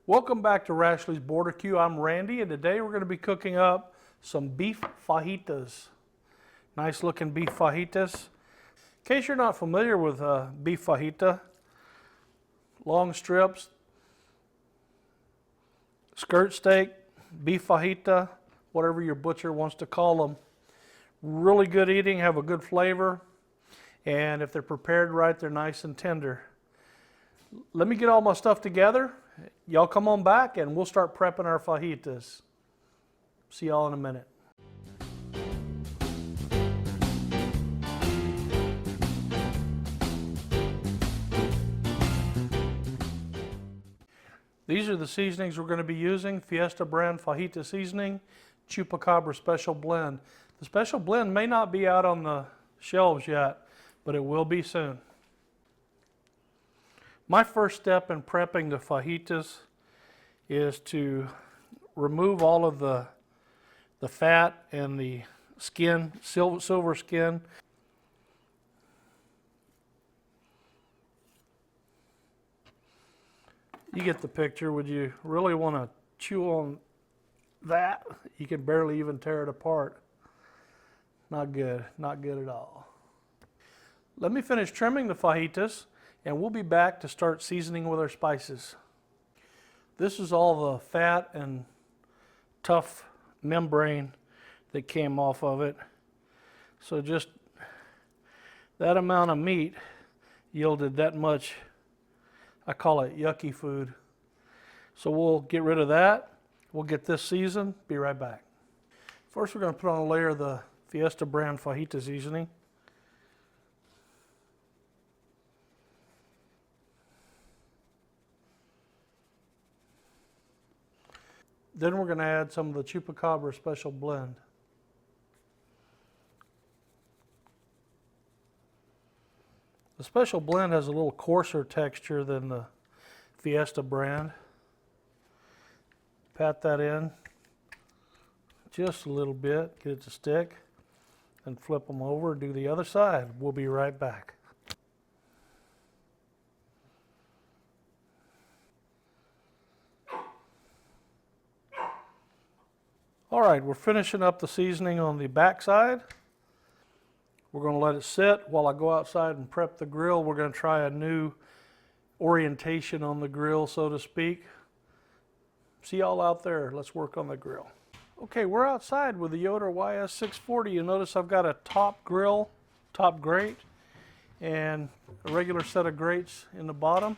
Welcome back to Rashley's Barbecue. I'm Randy, and today we're going to be cooking up some beef fajitas. Nice looking beef fajitas. In case you're not familiar with beef fajita, long strips, skirt steak, beef fajita, whatever your butcher wants to call them. Really good eating, have a good flavor, and if they're prepared right, they're nice and tender. Let me get all my stuff together. Y'all come on back and we'll start prepping our fajitas. See y'all in a minute. These are the seasonings we're going to be using. Fiesta brand Fajita Seasoning, Chupacabra special blend. The special blend may not be out on the shelves yet, but it will be soon. My first step in prepping the fajitas is to remove all of the fat and the skin, silver skin. You get the picture. Would you really want to chew on that? You can barely even tear it apart. Not good, not good at all. Let me finish trimming the fajitas, and we'll be back to start seasoning with our spices. This is all the fat and tough membrane that came off of it. So just that amount of meat yielded that much, I call it yucky food. So we'll get rid of that. We'll get this seasoned. Be right back. First we're going to put on a layer of the Fiesta brand Fajita seasoning. Then we're going to add some of the Chupacabra special blend. The special blend has a little coarser texture than the Fiesta brand. Pat that in just a little bit, get it to stick, and flip them over, do the other side. We'll be right back. All right, we're finishing up the seasoning on the back side. We're going to let it sit while I go outside and prep the grill. We're going to try a new orientation on the grill, so to speak. See y'all out there. Let's work on the grill. Okay, we're outside with the Yoder YS640. You notice I've got a top grill, top grate, and a regular set of grates in the bottom.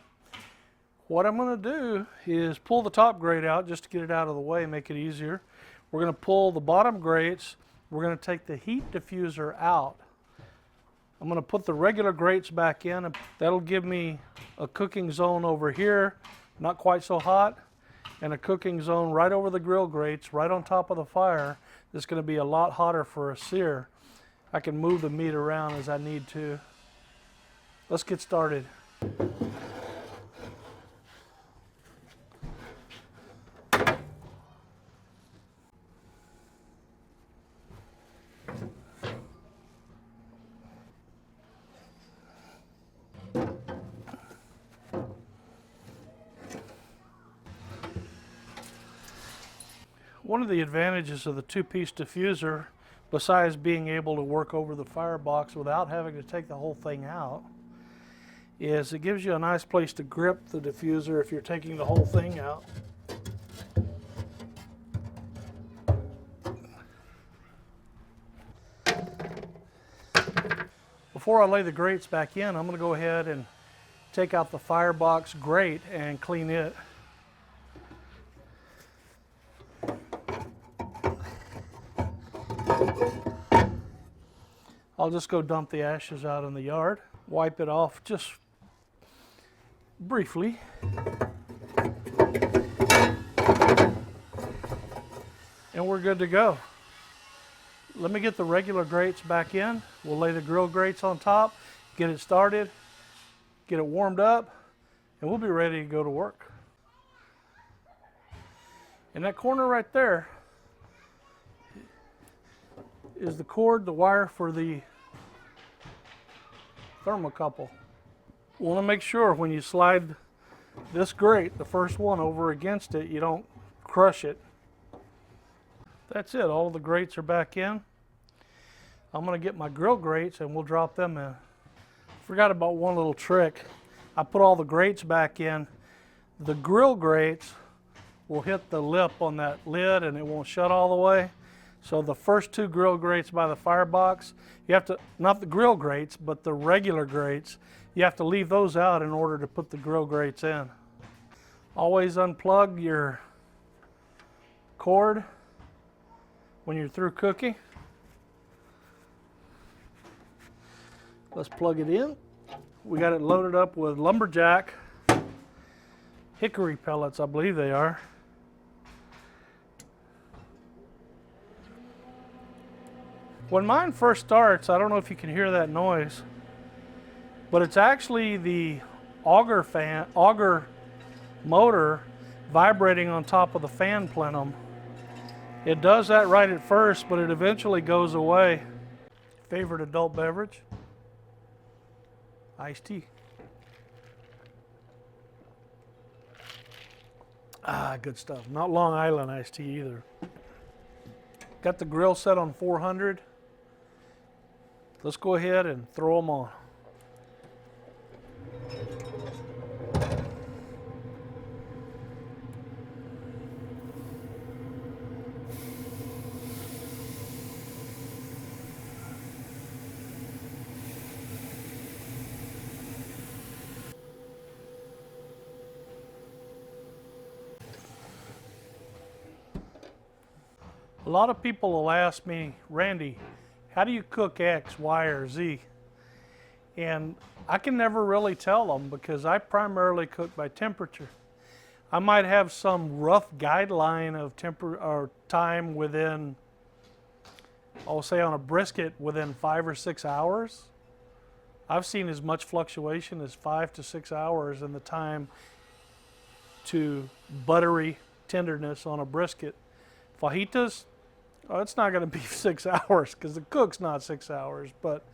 What I'm going to do is pull the top grate out just to get it out of the way, make it easier. We're going to pull the bottom grates. We're going to take the heat diffuser out. I'm going to put the regular grates back in, and that'll give me a cooking zone over here, not quite so hot, and a cooking zone right over the grill grates, right on top of the fire. That's going to be a lot hotter for a sear. I can move the meat around as I need to. Let's get started. One of the advantages of the two-piece diffuser, besides being able to work over the firebox without having to take the whole thing out, is it gives you a nice place to grip the diffuser if you're taking the whole thing out. Before I lay the grates back in, I'm going to go ahead and take out the firebox grate and clean it. I'll just go dump the ashes out in the yard, wipe it off just briefly. And we're good to go. Let me get the regular grates back in. We'll lay the grill grates on top, get it started, get it warmed up, and we'll be ready to go to work. In that corner right there is the cord, the wire for the thermocouple. Want to make sure when you slide this grate, the first one over against it, you don't crush it. That's it, all the grates are back in. I'm gonna get my grill grates and we'll drop them in. Forgot about one little trick. I put all the grates back in. The grill grates will hit the lip on that lid and it won't shut all the way. So the first two grill grates by the firebox, you have to, not the grill grates, but the regular grates, you have to leave those out in order to put the grill grates in. Always unplug your cord when you're through cooking. Let's plug it in. We got it loaded up with lumberjack hickory pellets, I believe they are. When mine first starts, I don't know if you can hear that noise, but it's actually the auger motor vibrating on top of the fan plenum. It does that right at first, but it eventually goes away. Favorite adult beverage? Iced tea. Ah, good stuff. Not Long Island iced tea either. Got the grill set on 400. Let's go ahead and throw them on. A lot of people will ask me, Randy, how do you cook X, Y, or Z? And I can never really tell them because I primarily cook by temperature. I might have some rough guideline of time within, I'll say on a brisket, within 5 or 6 hours. I've seen as much fluctuation as 5 to 6 hours in the time to buttery tenderness on a brisket. Fajitas, oh, it's not going to be 6 hours because the cook's not 6 hours, but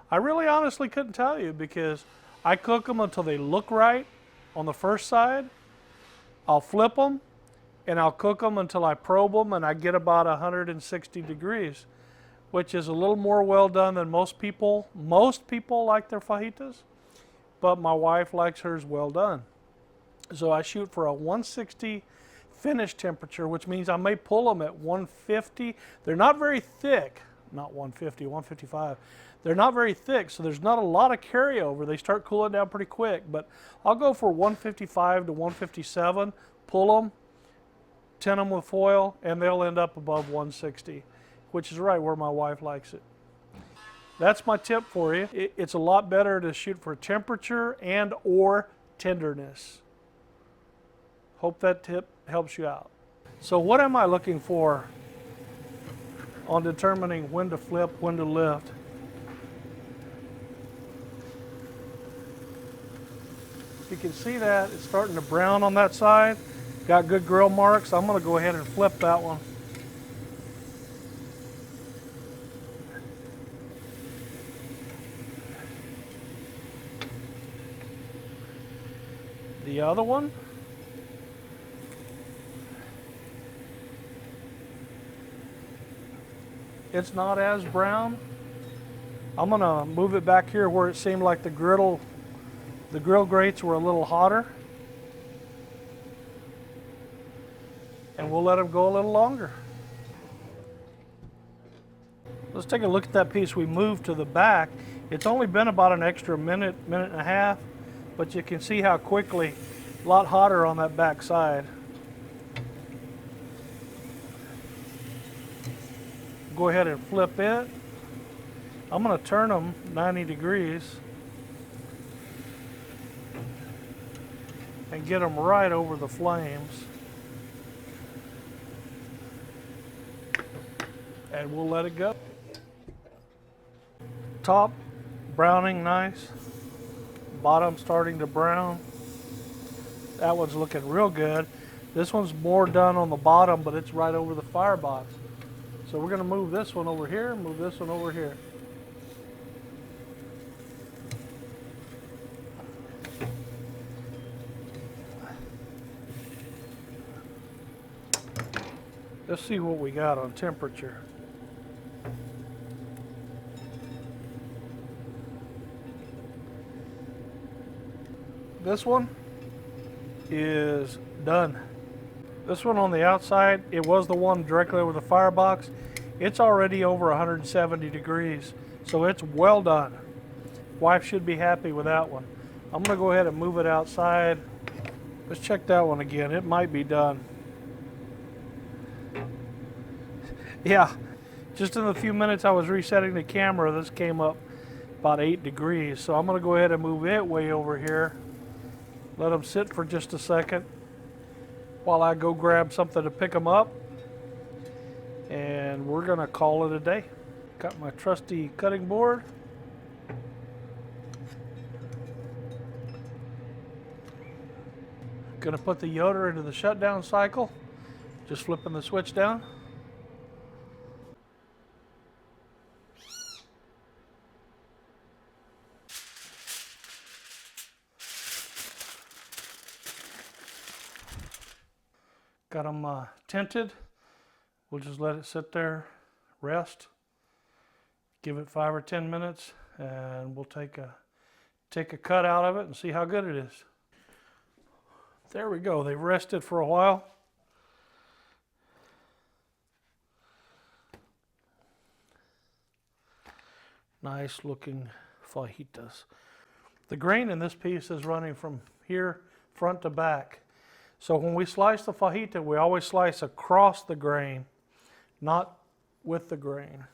I really honestly couldn't tell you because I cook them until they look right on the first side. I'll flip them and I'll cook them until I probe them and I get about 160 degrees, which is a little more well done than most people. Most people like their fajitas, but my wife likes hers well done. So I shoot for a 160 finish temperature, which means I may pull them at 150. They're not very thick, not 150, 155. They're not very thick, so there's not a lot of carryover. They start cooling down pretty quick, but I'll go for 155 to 157, pull them, tin them with foil, and they'll end up above 160, which is right where my wife likes it. That's my tip for you. It's a lot better to shoot for temperature and or tenderness. Hope that tip helps you out. So what am I looking for on determining when to flip, when to lift? You can see that it's starting to brown on that side. Got good grill marks. I'm going to go ahead and flip that one. The other one. It's not as brown. I'm gonna move it back here where it seemed like the grill grates were a little hotter. And we'll let them go a little longer. Let's take a look at that piece we moved to the back. It's only been about an extra minute, minute and a half, but you can see how quickly, a lot hotter on that back side. Go ahead and flip it. I'm going to turn them 90 degrees and get them right over the flames. And we'll let it go. Top browning nice. Bottom starting to brown. That one's looking real good. This one's more done on the bottom, but it's right over the firebox. So we're going to move this one over here, move this one over here. Let's see what we got on temperature. This one is done. This one on the outside, it was the one directly over the firebox. It's already over 170 degrees, so it's well done. Wife should be happy with that one. I'm gonna go ahead and move it outside. Let's check that one again. It might be done. Yeah, just in the few minutes I was resetting the camera, this came up about 8 degrees. So I'm gonna go ahead and move it way over here. Let them sit for just a second while I go grab something to pick them up. And we're gonna call it a day. Got my trusty cutting board. Gonna put the Yoder into the shutdown cycle. Just flipping the switch down. Got them tinted. We'll just let it sit there, rest, give it 5 or 10 minutes, and we'll take a cut out of it and see how good it is. There we go. They've rested for a while. Nice looking fajitas. The grain in this piece is running from here front to back. So when we slice the fajita, we always slice across the grain, not with the grain.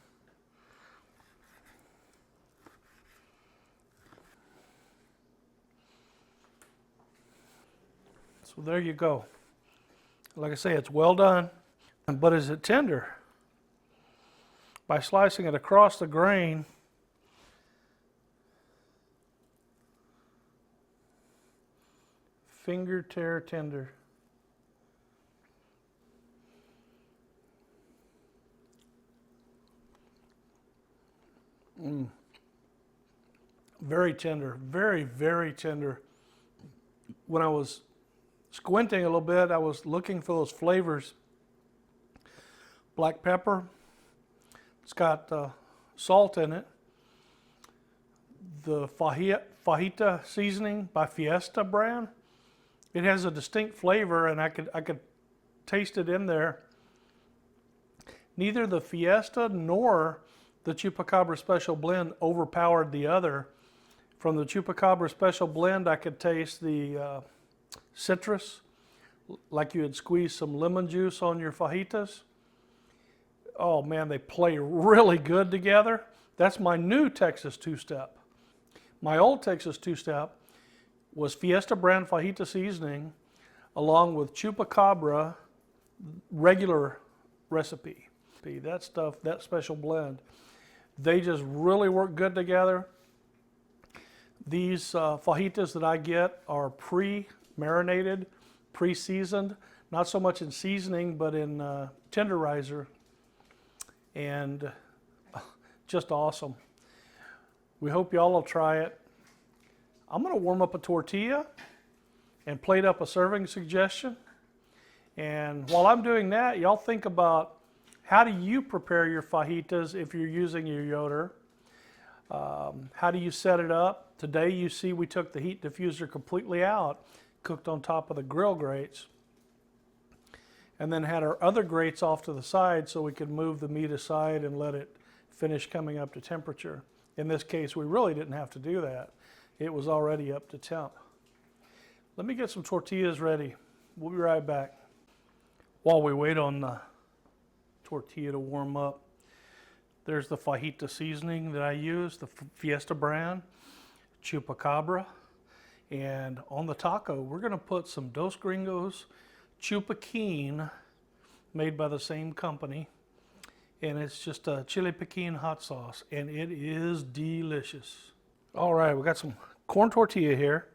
So there you go. Like I say, it's well done, but is it tender? By slicing it across the grain, finger tear tender. Very tender, very, very tender. When I was squinting a little bit, I was looking for those flavors. Black pepper, it's got salt in it. The Fajita Seasoning by Fiesta brand, it has a distinct flavor, and I could taste it in there. Neither the Fiesta nor the Chupacabra Special Blend overpowered the other. From the Chupacabra Special Blend, I could taste the citrus, like you had squeezed some lemon juice on your fajitas. Oh man, they play really good together. That's my new Texas two-step. My old Texas two-step was Fiesta brand Fajita Seasoning along with Chupacabra regular recipe. That stuff, that special blend, they just really work good together. These fajitas that I get are pre-marinated, pre-seasoned, not so much in seasoning, but in tenderizer, and just awesome. We hope y'all will try it. I'm gonna warm up a tortilla and plate up a serving suggestion. And while I'm doing that, y'all think about how do you prepare your fajitas if you're using your Yoder? How do you set it up? Today you see we took the heat diffuser completely out, cooked on top of the grill grates, and then had our other grates off to the side so we could move the meat aside and let it finish coming up to temperature. In this case, we really didn't have to do that. It was already up to temp. Let me get some tortillas ready. We'll be right back. While we wait on the tortilla to warm up, there's the Fajita Seasoning that I use, the Fiesta brand, Chupacabra. And on the taco, we're gonna put some Dos Gringos Chupaquine, made by the same company. And it's just a chili piquin hot sauce, and it is delicious. All right, we got some corn tortilla here.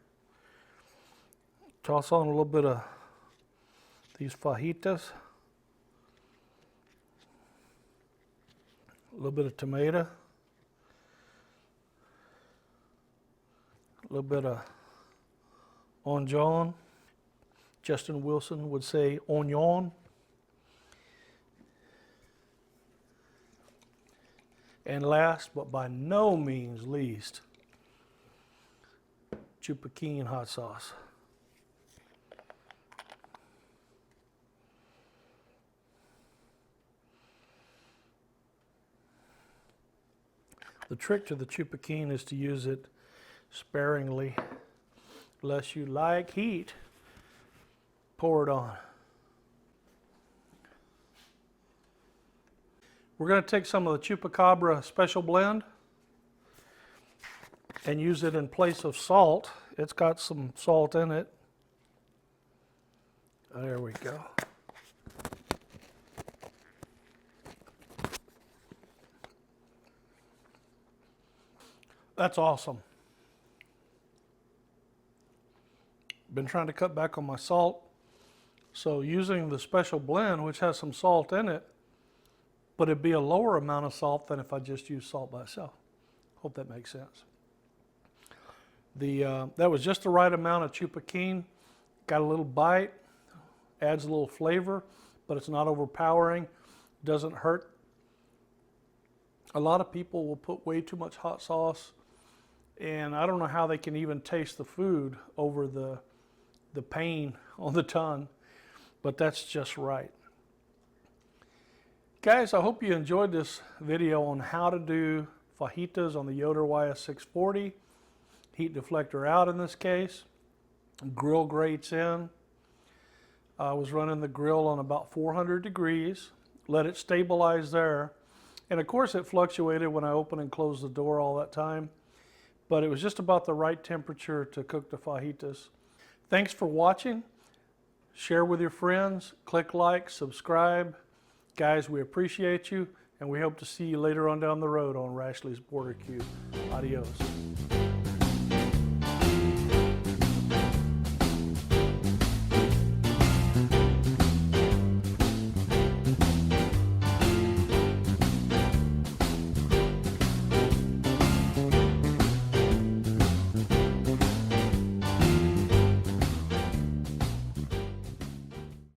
Toss on a little bit of these fajitas. A little bit of tomato. A little bit of onion. Justin Wilson would say onion. And last, but by no means least, Chupacabra hot sauce. The trick to the Chupacabra is to use it sparingly. Unless you like heat, pour it on. We're going to take some of the Chupacabra special blend and use it in place of salt. It's got some salt in it. There we go. That's awesome. Been trying to cut back on my salt, so using the special blend, which has some salt in it, but it'd be a lower amount of salt than if I just used salt by itself. Hope that makes sense. That was just the right amount of Chupacabra. Got a little bite, adds a little flavor, but it's not overpowering, doesn't hurt. A lot of people will put way too much hot sauce, and I don't know how they can even taste the food over the pain on the tongue, but that's just right. Guys, I hope you enjoyed this video on how to do fajitas on the Yoder YS640. Heat deflector out in this case. Grill grates in. I was running the grill on about 400 degrees. Let it stabilize there. And of course it fluctuated when I opened and closed the door all that time. But it was just about the right temperature to cook the fajitas. Thanks for watching. Share with your friends. Click like, subscribe. Guys, we appreciate you, and we hope to see you later on down the road on Rashley's Border Cube. Adios.